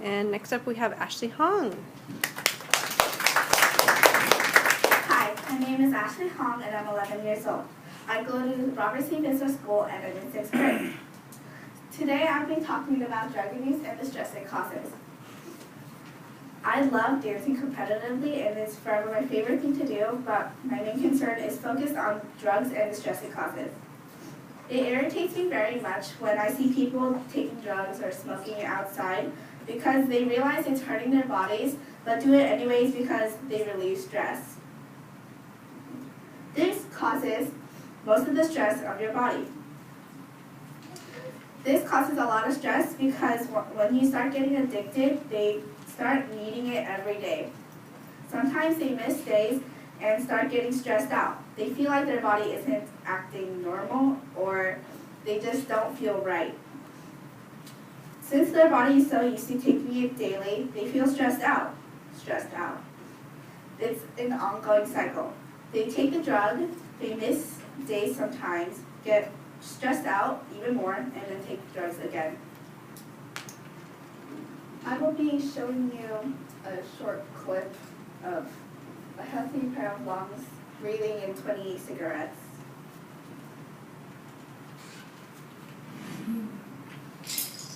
And next up we have Ashley Hong. Hi, my name is Ashley Hong and I'm 11 years old. I go to Robert C. Business School and I'm in 6th grade. Today I'll be talking about drug abuse and the stress it causes. I love dancing competitively and it's forever my favorite thing to do, but my main concern is focused on drugs and the stress it causes. It irritates me very much when I see people taking drugs or smoking outside because they realize it's hurting their bodies, but do it anyways because they relieve stress. This causes most of the stress of your body. This causes a lot of stress because when you start getting addicted, they start needing it every day. Sometimes they miss days and start getting stressed out. They feel like their body isn't acting normal or they just don't feel right. Since their body is so used to taking it daily, they feel stressed out. It's an ongoing cycle. They take the drug, they miss days sometimes, get stressed out even more, and then take drugs again. I will be showing you a short clip of a healthy pair of lungs breathing in 20 cigarettes.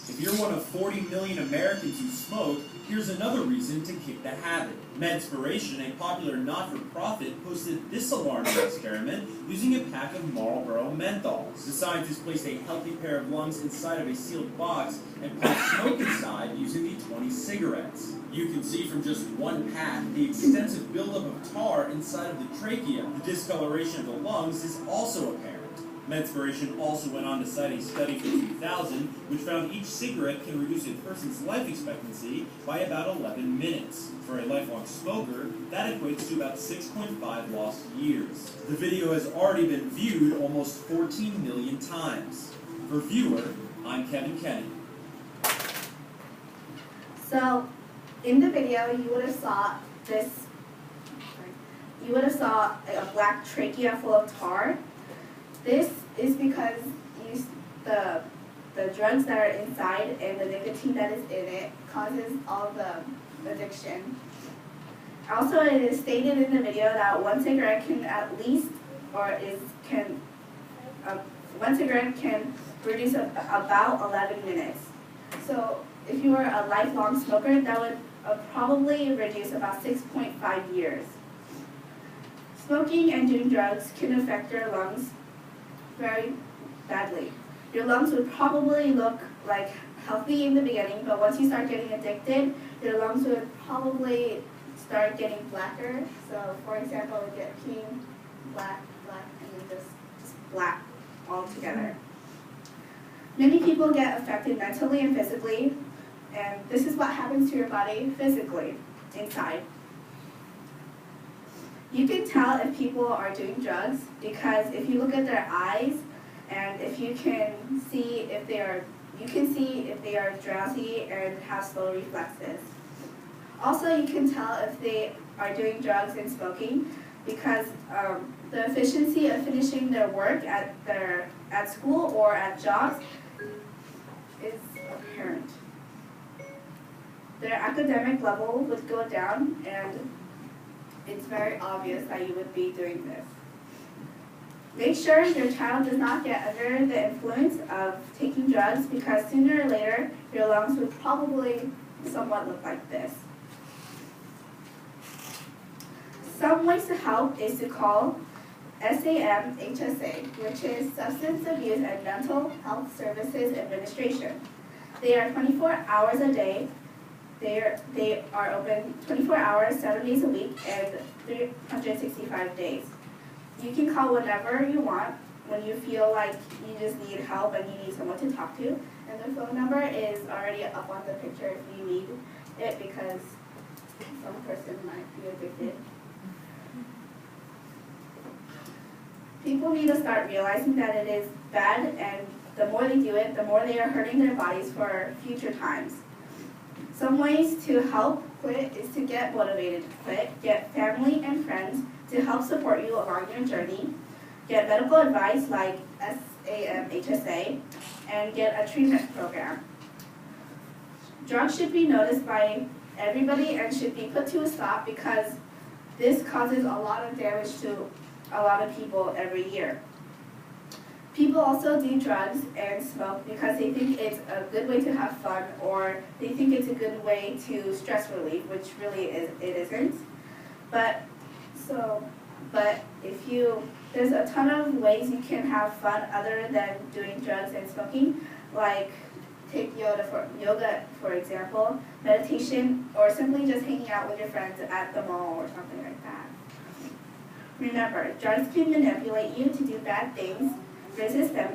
If you're one of 40 million Americans who smoke, here's another reason to kick the habit. Medspiration, a popular not-for-profit, posted this alarming experiment using a pack of Marlboro menthols. The scientists placed a healthy pair of lungs inside of a sealed box and put smoke inside using the 20 cigarettes. You can see from just one pack the extensive buildup of tar inside of the trachea. The discoloration of the lungs is also apparent. Medspiration also went on to cite a study from 2000 which found each cigarette can reduce a person's life expectancy by about 11 minutes. For a lifelong smoker, that equates to about 6.5 lost years. The video has already been viewed almost 14 million times. For Viewer, I'm Kevin Kenny. So, in the video, you would have saw a black trachea full of tar. This is because the drugs that are inside and the nicotine that is in it causes all the addiction. Also, it is stated in the video that one cigarette can reduce about 11 minutes. So, if you were a lifelong smoker, that would probably reduce about 6.5 years. Smoking and doing drugs can affect your lungs very badly. Your lungs would probably look like healthy in the beginning, but once you start getting addicted, your lungs would probably start getting blacker. So, for example, it would get pink, black, and then just black altogether. Many people get affected mentally and physically, and this is what happens to your body physically, inside. You can tell if people are doing drugs because if you look at their eyes and if you can see if they are drowsy and have slow reflexes. Also, you can tell if they are doing drugs and smoking because the efficiency of finishing their work at school or at jobs is apparent. Their academic level would go down, and it's very obvious that you would be doing this. Make sure your child does not get under the influence of taking drugs because sooner or later your lungs would probably somewhat look like this. Some ways to help is to call SAMHSA, which is Substance Abuse and Mental Health Services Administration. They are 24 hours a day. They are open 24 hours, 7 days a week, and 365 days. You can call whenever you want when you feel like you just need help and you need someone to talk to. And the phone number is already up on the picture if you need it because some person might be addicted. People need to start realizing that it is bad, and the more they do it, the more they are hurting their bodies for future times. Some ways to help quit is to get motivated to quit, get family and friends to help support you along your journey, get medical advice like SAMHSA, and get a treatment program. Drugs should be noticed by everybody and should be put to a stop because this causes a lot of damage to a lot of people every year. People also do drugs and smoke because they think it's a good way to have fun or they think it's a good way to stress relief, which really it isn't. But there's a ton of ways you can have fun other than doing drugs and smoking, like take yoga for example, meditation, or simply just hanging out with your friends at the mall or something like that. Remember, drugs can manipulate you to do bad things. Resist them